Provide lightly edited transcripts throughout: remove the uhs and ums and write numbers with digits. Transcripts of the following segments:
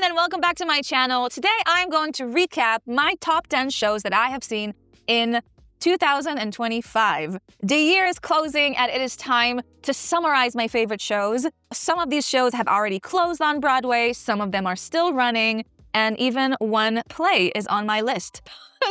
and welcome back to my channel. Today I'm going to recap my top 10 shows that I have seen in 2025. The year is closing and it is time to summarize my favorite shows. Some of these shows have already closed on Broadway, some of them are still running, and even one play is on my list.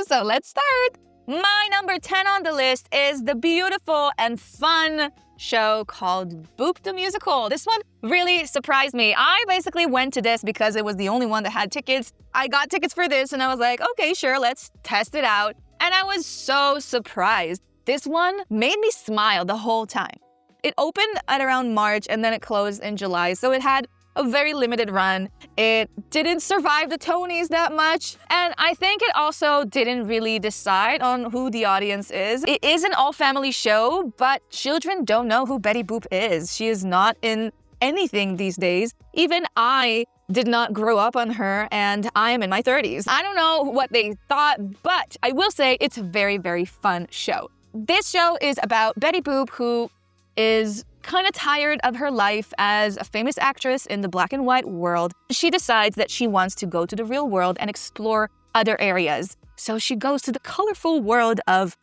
So let's start. My number 10 on the list is the beautiful and fun show called Boop the Musical. This one really surprised me. I basically went to this because it was the only one that had tickets. I got tickets for this and I was like, okay, sure, let's test it out. And I was so surprised. This one made me smile the whole time. It opened at around March and then it closed in July, so it had a very limited run. It didn't survive the Tonys that much, and I think it also didn't really decide on who the audience is. It is an all-family show, but children don't know who Betty Boop is. She is not in anything these days. Even I did not grow up on her, and I am in my 30s. I don't know what they thought, but I will say it's a very, very fun show. This show is about Betty Boop, who is kind of tired of her life as a famous actress in the black and white world. She decides that she wants to go to the real world and explore other areas. So she goes to the colorful world of,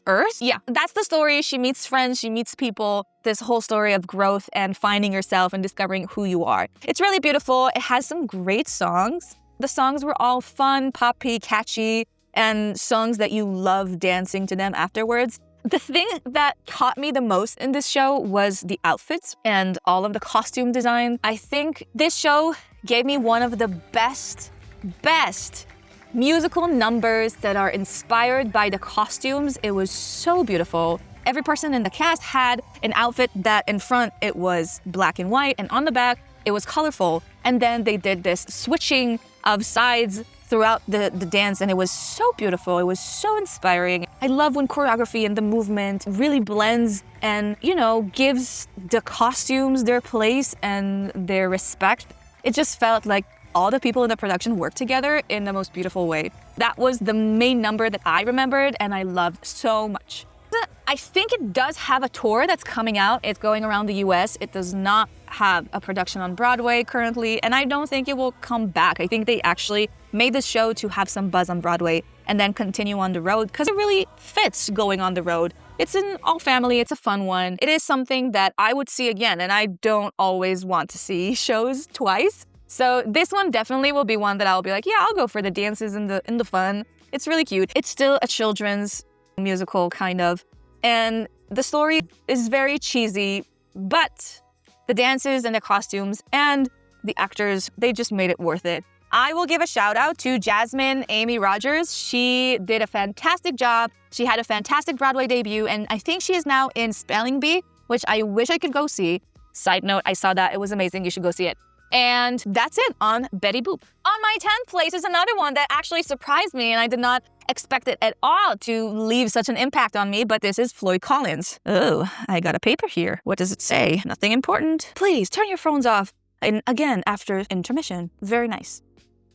Earth. Yeah, that's the story. She meets friends, she meets people. This whole story of growth and finding yourself and discovering who you are. It's really beautiful. It has some great songs. The songs were all fun, poppy, catchy, and songs that you love dancing to them afterwards. The thing that caught me the most in this show was the outfits and all of the costume design. I think this show gave me one of the best musical numbers that are inspired by the costumes. It was so beautiful. Every person in the cast had an outfit that in front it was black and white, and on the back it was colorful. And then they did this switching of sides throughout the dance, and it was so beautiful. It was so inspiring. I love when choreography and the movement really blends and, gives the costumes their place and their respect. It just felt like all the people in the production worked together in the most beautiful way. That was the main number that I remembered and I loved so much. I think it does have a tour that's coming out. It's going around the US. It does not have a production on Broadway currently, and I don't think it will come back. I think they actually made the show to have some buzz on Broadway and then continue on the road because it really fits going on the road. It's an all-family, it's a fun one. It is something that I would see again, and I don't always want to see shows twice. So this one definitely will be one that I'll be like, yeah, I'll go for the dances and the fun. It's really cute. It's still a children's musical, kind of. And the story is very cheesy, but the dances and the costumes and the actors, they just made it worth it. I will give a shout out to Jasmine Amy Rogers. She did a fantastic job. She had a fantastic Broadway debut, and I think she is now in Spelling Bee, which I wish I could go see. Side note, I saw that. It was amazing. You should go see it. And that's it on Betty Boop. On my 10th place is another one that actually surprised me, and I did not expect it at all to leave such an impact on me, but this is Floyd Collins. Oh, I got a paper here. What does it say? Nothing important. Please turn your phones off. And again, after intermission. Very nice.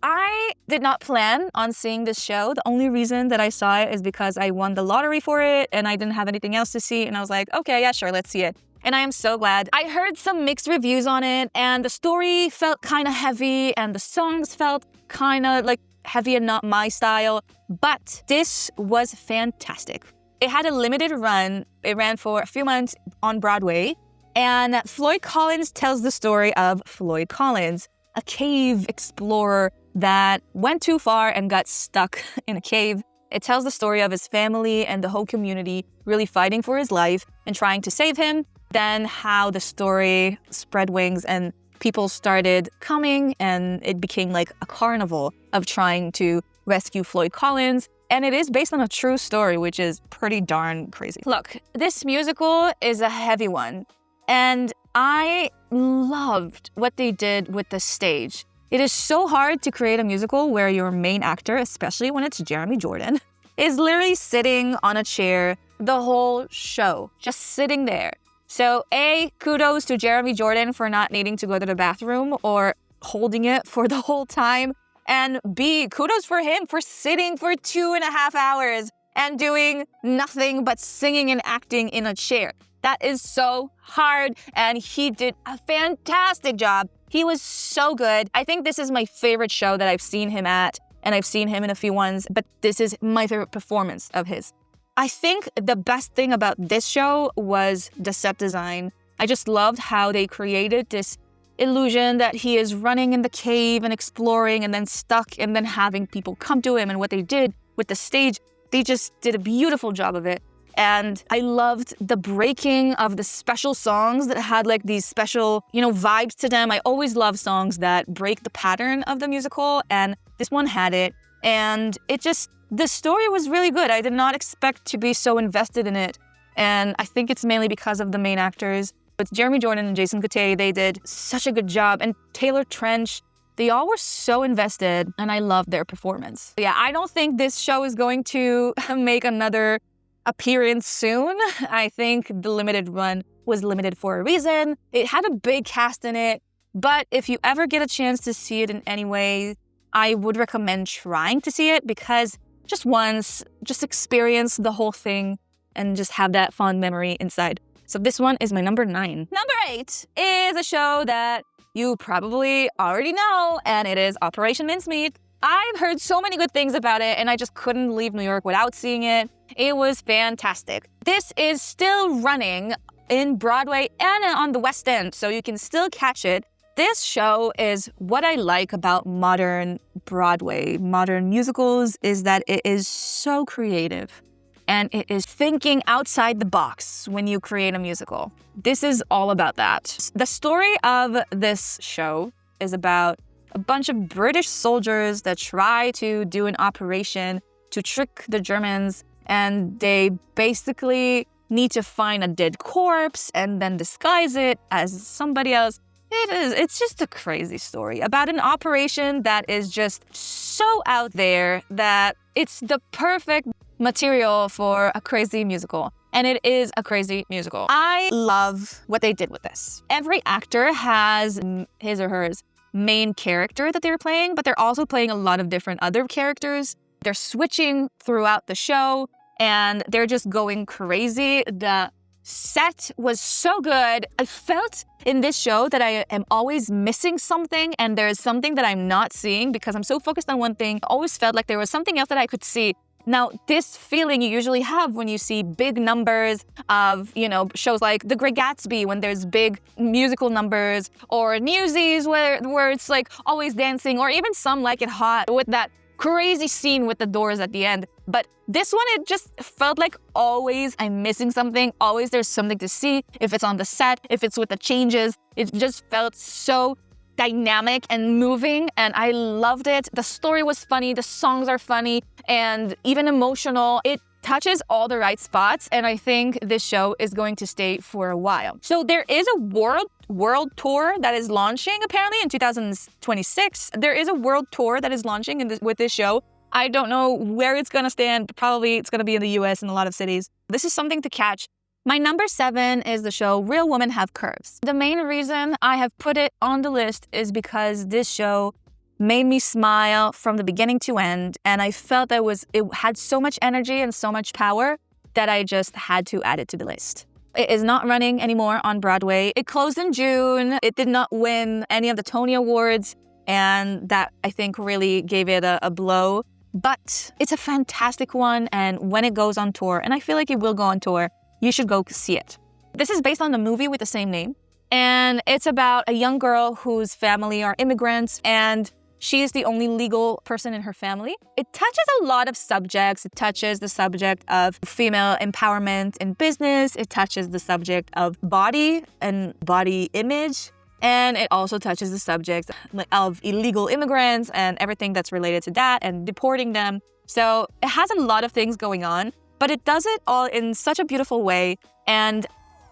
I did not plan on seeing this show. The only reason that I saw it is because I won the lottery for it and I didn't have anything else to see, and I was like, okay, yeah, sure, let's see it. And I am so glad. I heard some mixed reviews on it, and the story felt kind of heavy, and the songs felt kind of like heavy and not my style. But this was fantastic. It had a limited run. It ran for a few months on Broadway. And Floyd Collins tells the story of Floyd Collins, a cave explorer that went too far and got stuck in a cave. It tells the story of his family and the whole community really fighting for his life and trying to save him. Then how the story spread wings and people started coming, and it became like a carnival of trying to rescue Floyd Collins. And it is based on a true story, which is pretty darn crazy. Look, this musical is a heavy one, and I loved what they did with the stage. It is so hard to create a musical where your main actor, especially when it's Jeremy Jordan, is literally sitting on a chair the whole show, just sitting there. So A, kudos to Jeremy Jordan for not needing to go to the bathroom or holding it for the whole time. And B, kudos for him for sitting for 2.5 hours and doing nothing but singing and acting in a chair. That is so hard, and he did a fantastic job. He was so good. I think this is my favorite show that I've seen him at, and I've seen him in a few ones, but this is my favorite performance of his. I think the best thing about this show was the set design. I just loved how they created this illusion that he is running in the cave and exploring and then stuck and then having people come to him. And what they did with the stage, they just did a beautiful job of it. And I loved the breaking of the special songs that had like these special, vibes to them. I always love songs that break the pattern of the musical, and this one had it. And the story was really good. I did not expect to be so invested in it. And I think it's mainly because of the main actors. With Jeremy Jordan and Jason Kutay, they did such a good job. And Taylor Trench, they all were so invested, and I loved their performance. Yeah, I don't think this show is going to make another appearance soon. I think the limited run was limited for a reason. It had a big cast in it, but if you ever get a chance to see it in any way, I would recommend trying to see it, because just once, just experience the whole thing and just have that fond memory inside. So this one is my number 9. Number 8 is a show that you probably already know, and it is Operation Mincemeat. I've heard so many good things about it, and I just couldn't leave New York without seeing it. It was fantastic. This is still running in Broadway and on the West End, so you can still catch it. This show is what I like about modern Broadway, modern musicals, is that it is so creative. And it is thinking outside the box when you create a musical. This is all about that. The story of this show is about a bunch of British soldiers that try to do an operation to trick the Germans, and they basically need to find a dead corpse and then disguise it as somebody else. It's just a crazy story about an operation that is just so out there that it's the perfect material for a crazy musical. And it is a crazy musical. I love what they did with this. Every actor has his or hers main character that they're playing, but they're also playing a lot of different other characters. They're switching throughout the show, and they're just going crazy. The set was so good. I felt in this show that I am always missing something, and there's something that I'm not seeing because I'm so focused on one thing. I always felt like there was something else that I could see. Now, this feeling you usually have when you see big numbers of, shows like The Great Gatsby, when there's big musical numbers, or Newsies where it's like always dancing, or even Some Like It Hot with that crazy scene with the doors at the end. But this one, it just felt like always I'm missing something. Always there's something to see. If it's on the set, if it's with the changes, it just felt so dynamic and moving, and I loved it. The story was funny, the songs are funny, and even emotional. It touches all the right spots, and I think this show is going to stay for a while. So there is a world tour that is launching apparently in 2026. There is a world tour that is launching with this show. I don't know where it's gonna stand. Probably it's gonna be in the US in a lot of cities. This is something to catch. My number 7 is the show Real Women Have Curves. The main reason I have put it on the list is because this show made me smile from the beginning to end, and I felt that it had so much energy and so much power that I just had to add it to the list. It is not running anymore on Broadway. It closed in June. It did not win any of the Tony Awards, and that I think really gave it a blow. But it's a fantastic one, and when it goes on tour, and I feel like it will go on tour, you should go see it. This is based on the movie with the same name, and it's about a young girl whose family are immigrants, and she is the only legal person in her family. It touches a lot of subjects. It touches the subject of female empowerment in business. It touches the subject of body and body image. And it also touches the subject of illegal immigrants and everything that's related to that and deporting them. So it has a lot of things going on, but it does it all in such a beautiful way. And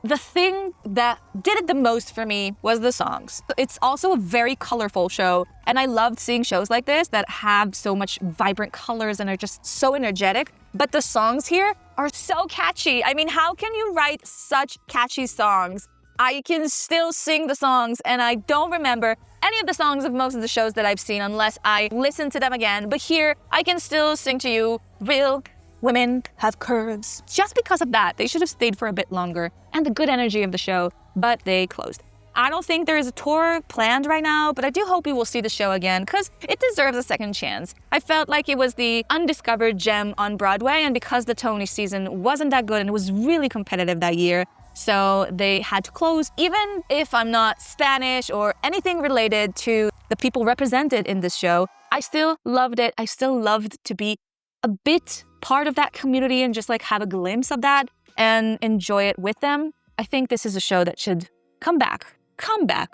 the thing that did it the most for me was the songs. It's also a very colorful show, and I loved seeing shows like this that have so much vibrant colors and are just so energetic. But the songs here are so catchy. I mean, how can you write such catchy songs? I can still sing the songs, and I don't remember any of the songs of most of the shows that I've seen unless I listen to them again. But here, I can still sing to you, Real Women Have Curves. Just because of that, they should have stayed for a bit longer and the good energy of the show, but they closed. I don't think there is a tour planned right now, but I do hope we will see the show again because it deserves a second chance. I felt like it was the undiscovered gem on Broadway, and because the Tony season wasn't that good and it was really competitive that year, so they had to close. Even if I'm not Spanish or anything related to the people represented in this show, I still loved it. I still loved to be a bit part of that community and just like have a glimpse of that and enjoy it with them. I think this is a show that should come back.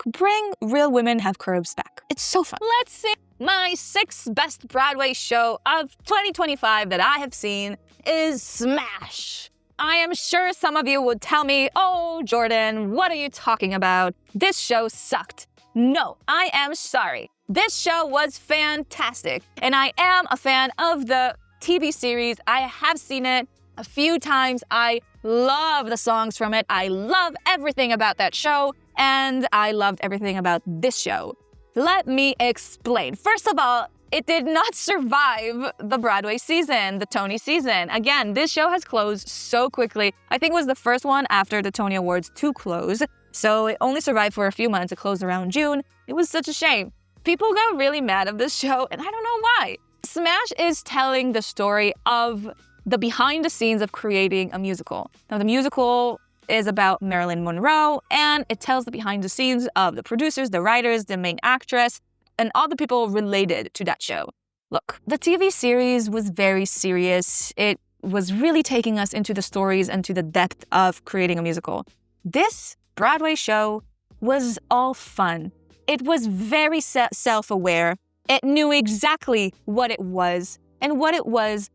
Bring Real Women Have Curves back. It's so fun. Let's see. My 6th best Broadway show of 2025 that I have seen is Smash. I am sure some of you would tell me, oh, Jordan, what are you talking about? This show sucked. No, I am sorry. This show was fantastic, and I am a fan of the TV series. I have seen it a few times. I love the songs from it. I love everything about that show, and I loved everything about this show. Let me explain. First of all, it did not survive the Broadway season, the Tony season. Again, this show has closed so quickly. I think it was the first one after the Tony Awards to close. So it only survived for a few months. It closed around June. It was such a shame. People got really mad at this show, and I don't know why. Smash is telling the story of the behind the scenes of creating a musical. Now, the musical is about Marilyn Monroe, and it tells the behind the scenes of the producers, the writers, the main actress, and all the people related to that show. Look, the TV series was very serious. It was really taking us into the stories and to the depth of creating a musical. This Broadway show was all fun. It was very self-aware. It knew exactly what it was, and what it was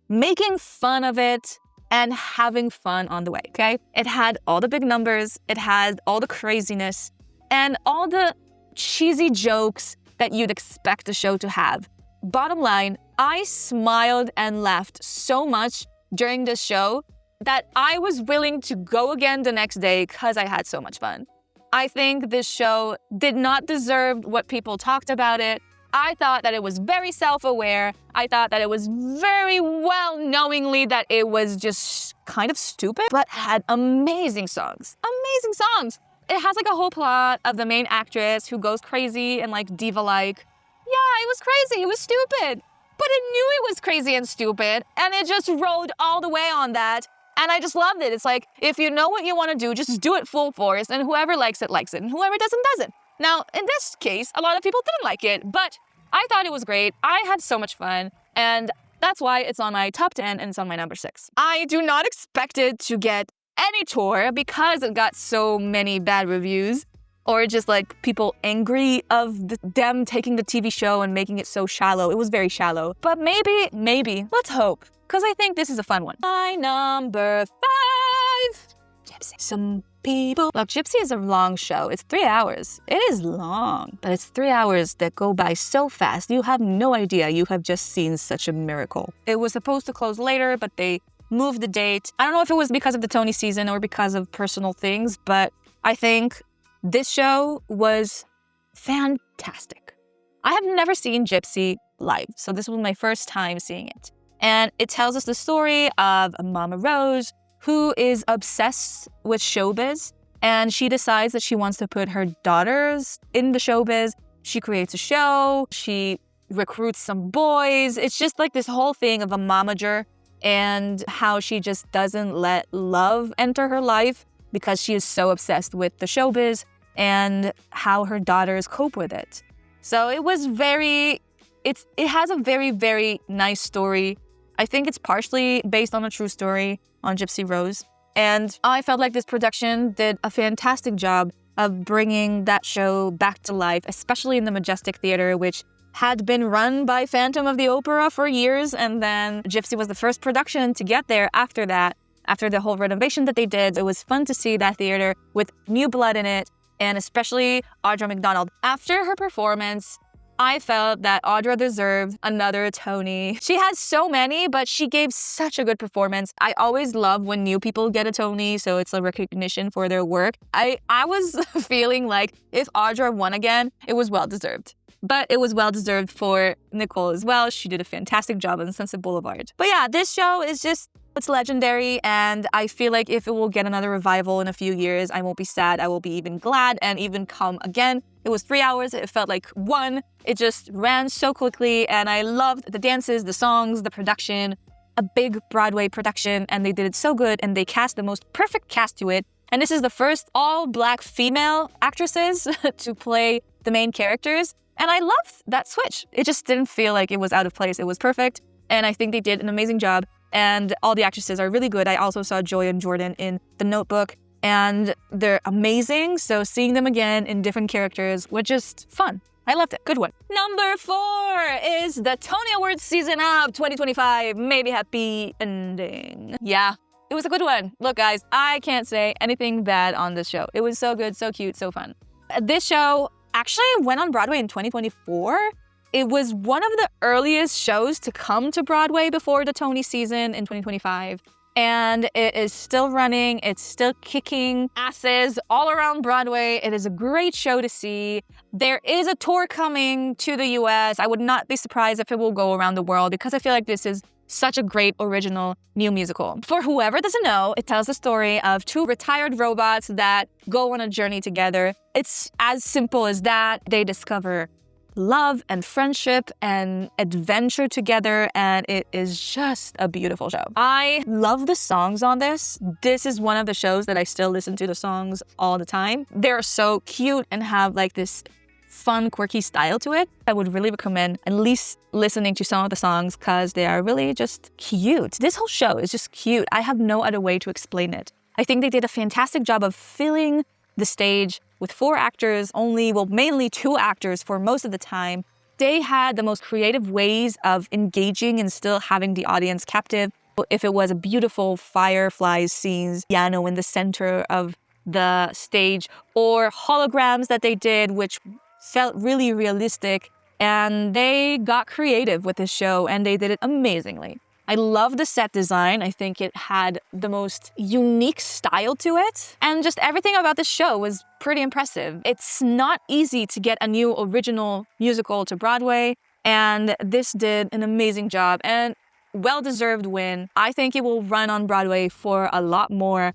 making fun of it and having fun on the way, okay? It had all the big numbers, it had all the craziness, and all the cheesy jokes that you'd expect a show to have. Bottom line, I smiled and laughed so much during this show that I was willing to go again the next day because I had so much fun. I think this show did not deserve what people talked about it. I thought that it was very self-aware. I thought that it was very well knowingly that it was just kind of stupid, but had amazing songs. Amazing songs. It has like a whole plot of the main actress who goes crazy and like diva-like. Yeah, it was crazy. It was stupid. But it knew it was crazy and stupid, and it just rode all the way on that. And I just loved it. It's like, if you know what you want to do, just do it full force, and whoever likes it, and whoever doesn't, doesn't. Now, in this case, a lot of people didn't like it, but I thought it was great. I had so much fun, and that's why it's on my top 10 and it's on my number 6. I do not expect it to get any tour because it got so many bad reviews, or just like people angry of them taking the TV show and making it so shallow. It was very shallow. But maybe, let's hope, because I think this is a fun one. My number 5, Gypsy. Some people. Look, Gypsy is a long show. It's 3 hours. It is long, but it's 3 hours that go by so fast. You have no idea. You have just seen such a miracle. It was supposed to close later, but they moved the date. I don't know if it was because of the Tony season or because of personal things, but I think this show was fantastic. I have never seen Gypsy live, so this was my first time seeing it. And it tells us the story of Mama Rose, who is obsessed with showbiz, and she decides that she wants to put her daughters in the showbiz. She creates a show, she recruits some boys. It's just like this whole thing of a momager and how she just doesn't let love enter her life because she is so obsessed with the showbiz, and how her daughters cope with it. So it was it has a very, very nice story. I think it's partially based on a true story on Gypsy Rose. And I felt like this production did a fantastic job of bringing that show back to life, especially in the Majestic Theater, which had been run by Phantom of the Opera for years. And then Gypsy was the first production to get there after that. After the whole renovation that they did, it was fun to see that theater with new blood in it, and especially Audra McDonald. After her performance, I felt that Audra deserved another Tony. She has so many, but she gave such a good performance. I always love when new people get a Tony, so it's a recognition for their work. I was feeling like if Audra won again, it was well-deserved. But it was well-deserved for Nicole as well. She did a fantastic job on Sunset Boulevard. But yeah, this show is just It's legendary, and I feel like if it will get another revival in a few years, I won't be sad. I will be even glad and even come again. It was 3 hours. It felt like one. It just ran so quickly, and I loved the dances, the songs, the production. A big Broadway production, and they did it so good, and they cast the most perfect cast to it. And this is the first all-black female actresses to play the main characters. And I loved that switch. It just didn't feel like it was out of place. It was perfect, and I think they did an amazing job. And all the actresses are really good. I also saw Joy and Jordan in The Notebook, and they're amazing. So seeing them again in different characters was just fun. I loved it. Good one. Number 4 is the Tony Awards season of 2025. Maybe happy ending. Yeah, it was a good one. Look, guys, I can't say anything bad on this show. It was so good, so cute, so fun. This show actually went on Broadway in 2024. It was one of the earliest shows to come to Broadway before the Tony season in 2025. And it is still running. It's still kicking asses all around Broadway. It is a great show to see. There is a tour coming to the US. I would not be surprised if it will go around the world because I feel like this is such a great original new musical. For whoever doesn't know, it tells the story of 2 retired robots that go on a journey together. It's as simple as that. They discover love and friendship and adventure together, and it is just a beautiful show. I love the songs on this. This is one of the shows that I still listen to the songs all the time. They're so cute and have like this fun, quirky style to it. I would really recommend at least listening to some of the songs because they are really just cute. This whole show is just cute. I have no other way to explain it. I think they did a fantastic job of filling the stage with 4 actors, mainly 2 actors for most of the time. They had the most creative ways of engaging and still having the audience captive. If it was a beautiful fireflies scenes, piano in the center of the stage, or holograms that they did, which felt really realistic. And they got creative with this show, and they did it amazingly. I love the set design. I think it had the most unique style to it. And just everything about the show was pretty impressive. It's not easy to get a new original musical to Broadway, and this did an amazing job and well-deserved win. I think it will run on Broadway for a lot more.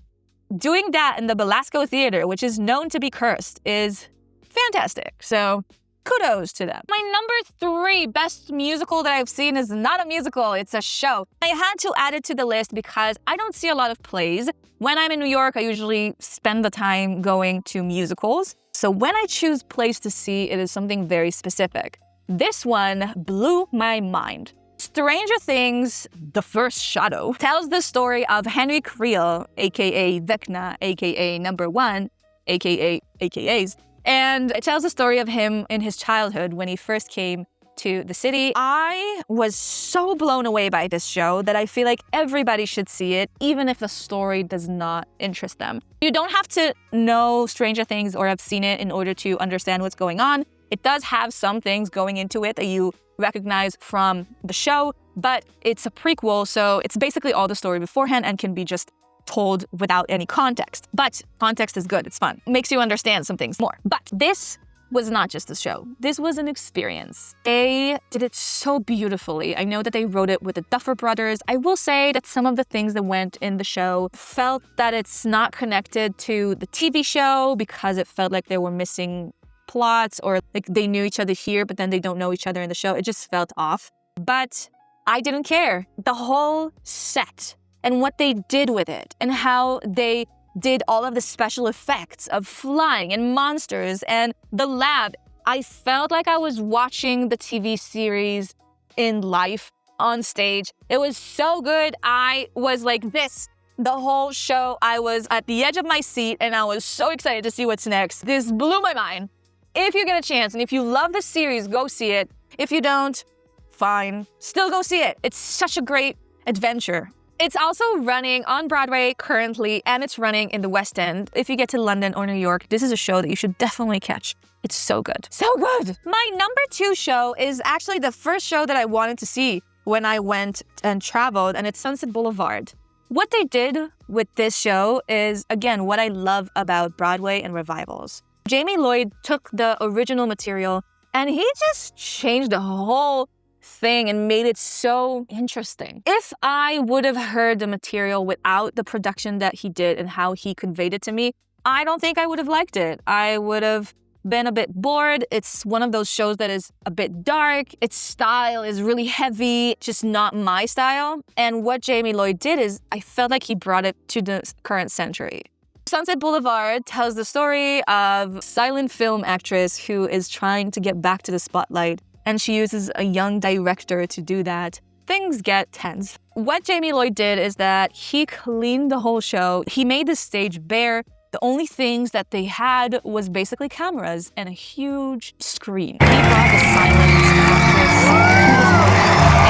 Doing that in the Belasco Theater, which is known to be cursed, is fantastic. So kudos to them. My number 3 best musical that I've seen is not a musical, it's a show. I had to add it to the list because I don't see a lot of plays. When I'm in New York, I usually spend the time going to musicals. So when I choose plays to see, it is something very specific. This one blew my mind. Stranger Things, The First Shadow, tells the story of Henry Creel, aka Vecna, aka Number 1, aka AKAs. And it tells the story of him in his childhood when he first came to the city. I was so blown away by this show that I feel like everybody should see it, even if the story does not interest them. You don't have to know Stranger Things or have seen it in order to understand what's going on. It does have some things going into it that you recognize from the show, but it's a prequel, so it's basically all the story beforehand and can be just told without any context. But context is good, it's fun. It makes you understand some things more. But this was not just a show. This was an experience. They did it so beautifully. I know that they wrote it with the Duffer Brothers. I will say that some of the things that went in the show felt that it's not connected to the TV show because it felt like they were missing plots or like they knew each other here, but then they don't know each other in the show. It just felt off. But I didn't care. The whole set and what they did with it and how they did all of the special effects of flying and monsters and the lab. I felt like I was watching the TV series in life on stage. It was so good. I was like this. The whole show, I was at the edge of my seat and I was so excited to see what's next. This blew my mind. If you get a chance and if you love the series, go see it. If you don't, fine. Still go see it. It's such a great adventure. It's also running on Broadway currently, and it's running in the West End. If you get to London or New York, this is a show that you should definitely catch. It's so good. So good! My number 2 show is actually the first show that I wanted to see when I went and traveled, and it's Sunset Boulevard. What they did with this show is, again, what I love about Broadway and revivals. Jamie Lloyd took the original material, and he just changed the whole thing and made it so interesting. If I would have heard the material without the production that he did and how he conveyed it to me, I don't think I would have liked it. I would have been a bit bored. It's one of those shows that is a bit dark. Its style is really heavy, just not my style. And what Jamie Lloyd did is I felt like he brought it to the current century. Sunset Boulevard tells the story of a silent film actress who is trying to get back to the spotlight, and she uses a young director to do that. Things get tense. What Jamie Lloyd did is that he cleaned the whole show. He made the stage bare. The only things that they had was basically cameras and a huge screen. He brought the silent actress to this moment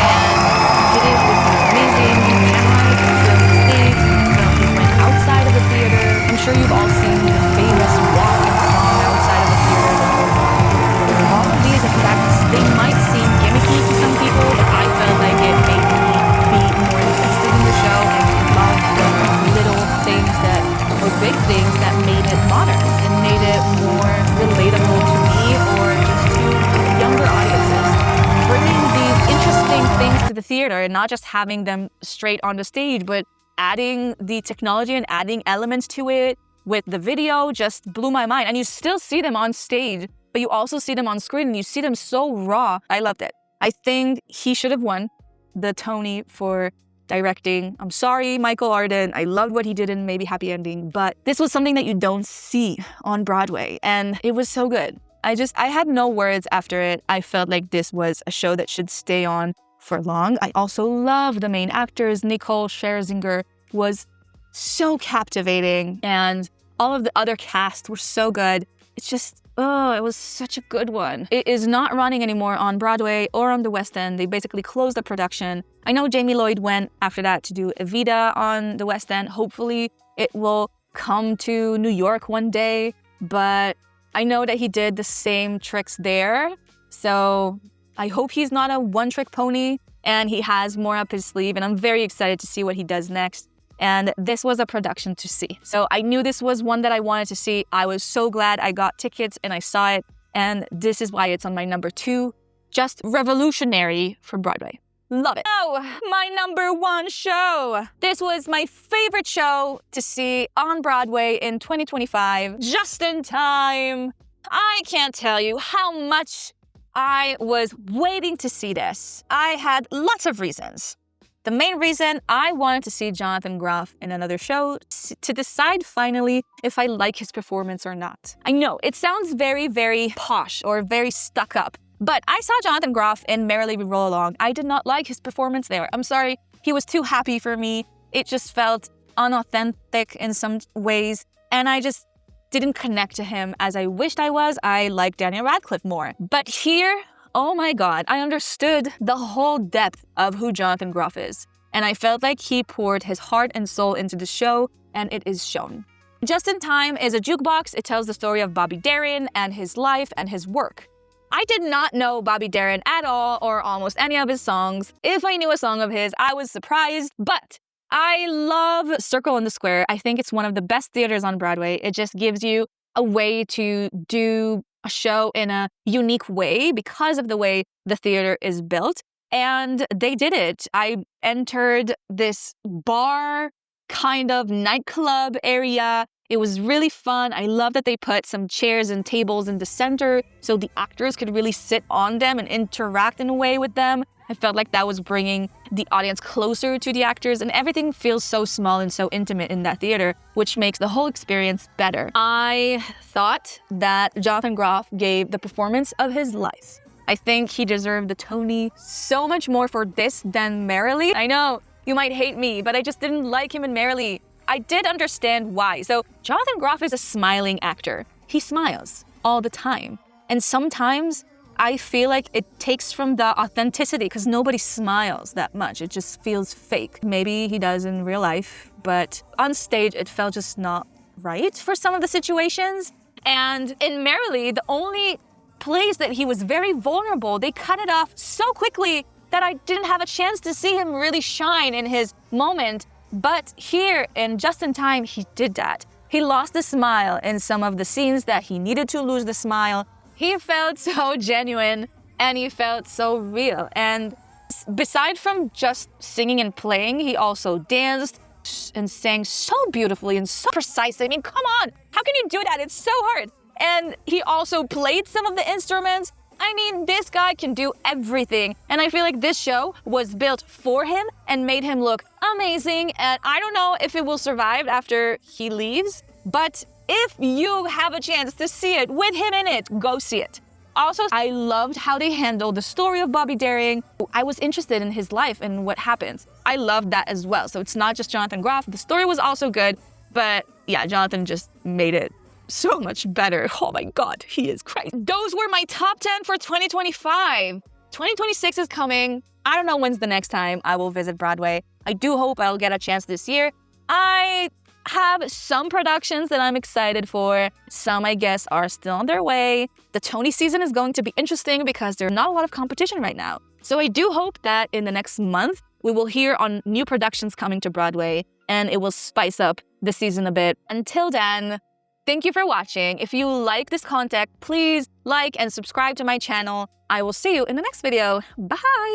and did it with amazing cameras, filmed the stage, he went outside of the theater. I'm sure you've all seen the famous walking song outside of the theater. All of these effects, they might seem gimmicky to some people, but I felt like it made me be more invested in the show and love the little things that, or big things that made it modern and made it more relatable to me or just to younger audiences. Bringing these interesting things to the theater and not just having them straight on the stage, but adding the technology and adding elements to it with the video just blew my mind. And you still see them on stage, but you also see them on screen and you see them so raw. I loved it. I think he should have won the Tony for directing. I'm sorry, Michael Arden. I loved what he did in Maybe Happy Ending, but this was something that you don't see on Broadway, and it was so good. I had no words after it. I felt like this was a show that should stay on for long. I also love the main actors. Nicole Scherzinger was so captivating, and all of the other cast were so good. It's just, it was such a good one. It is not running anymore on Broadway or on the West End. They basically closed the production. I know Jamie Lloyd went after that to do Evita on the West End. Hopefully it will come to New York one day, but I know that he did the same tricks there. So I hope he's not a one-trick pony and he has more up his sleeve, and I'm very excited to see what he does next. And this was a production to see. So I knew this was one that I wanted to see. I was so glad I got tickets and I saw it. And this is why it's on my number 2. Just revolutionary for Broadway. Love it. Oh, my number 1 show. This was my favorite show to see on Broadway in 2025. Just in time. I can't tell you how much I was waiting to see this. I had lots of reasons. The main reason I wanted to see Jonathan Groff in another show to decide finally if I like his performance or not. I know, it sounds very, very posh or very stuck up, but I saw Jonathan Groff in Merrily We Roll Along. I did not like his performance there. I'm sorry, he was too happy for me. It just felt unauthentic in some ways, and I just didn't connect to him as I wished I was. I like Daniel Radcliffe more. But here, oh my God, I understood the whole depth of who Jonathan Groff is. And I felt like he poured his heart and soul into the show, and it is shown. Just in Time is a jukebox. It tells the story of Bobby Darin and his life and his work. I did not know Bobby Darin at all or almost any of his songs. If I knew a song of his, I was surprised, but I love Circle in the Square. I think it's one of the best theaters on Broadway. It just gives you a way to do a show in a unique way because of the way the theater is built. And they did it. I entered this bar kind of nightclub area. It was really fun. I love that they put some chairs and tables in the center so the actors could really sit on them and interact in a way with them. I felt like that was bringing the audience closer to the actors, and everything feels so small and so intimate in that theater, which makes the whole experience better. I thought that Jonathan Groff gave the performance of his life. I think he deserved the Tony so much more for this than Merrily. I know, you might hate me, but I just didn't like him in Merrily. I did understand why. So Jonathan Groff is a smiling actor. He smiles all the time. And sometimes I feel like it takes from the authenticity because nobody smiles that much. It just feels fake. Maybe he does in real life, but on stage it felt just not right for some of the situations. And in Merrily, the only place that he was very vulnerable, they cut it off so quickly that I didn't have a chance to see him really shine in his moment. But here in Just in Time, he did that. He lost the smile in some of the scenes that he needed to lose the smile. He felt so genuine. and he felt so real. And beside from just singing and playing, he also danced and sang so beautifully and so precisely. I mean, come on, how can you do that? It's so hard. And he also played some of the instruments. I mean, this guy can do everything. And I feel like this show was built for him and made him look amazing. And I don't know if it will survive after he leaves, but if you have a chance to see it with him in it, go see it. Also, I loved how they handled the story of Bobby Daring. I was interested in his life and what happens. I loved that as well. So it's not just Jonathan Groff. The story was also good, but yeah, Jonathan just made it so much better. Oh my God, he is crazy. Those were my top 10 for 2025. 2026 is coming. I don't know when's the next time I will visit Broadway. I do hope I'll get a chance this year. I have some productions that I'm excited for. Some, I guess, are still on their way. The Tony season is going to be interesting because there's not a lot of competition right now. So I do hope that in the next month, we will hear on new productions coming to Broadway and it will spice up the season a bit. Until then, thank you for watching. If you like this content, please like and subscribe to my channel. I will see you in the next video. Bye!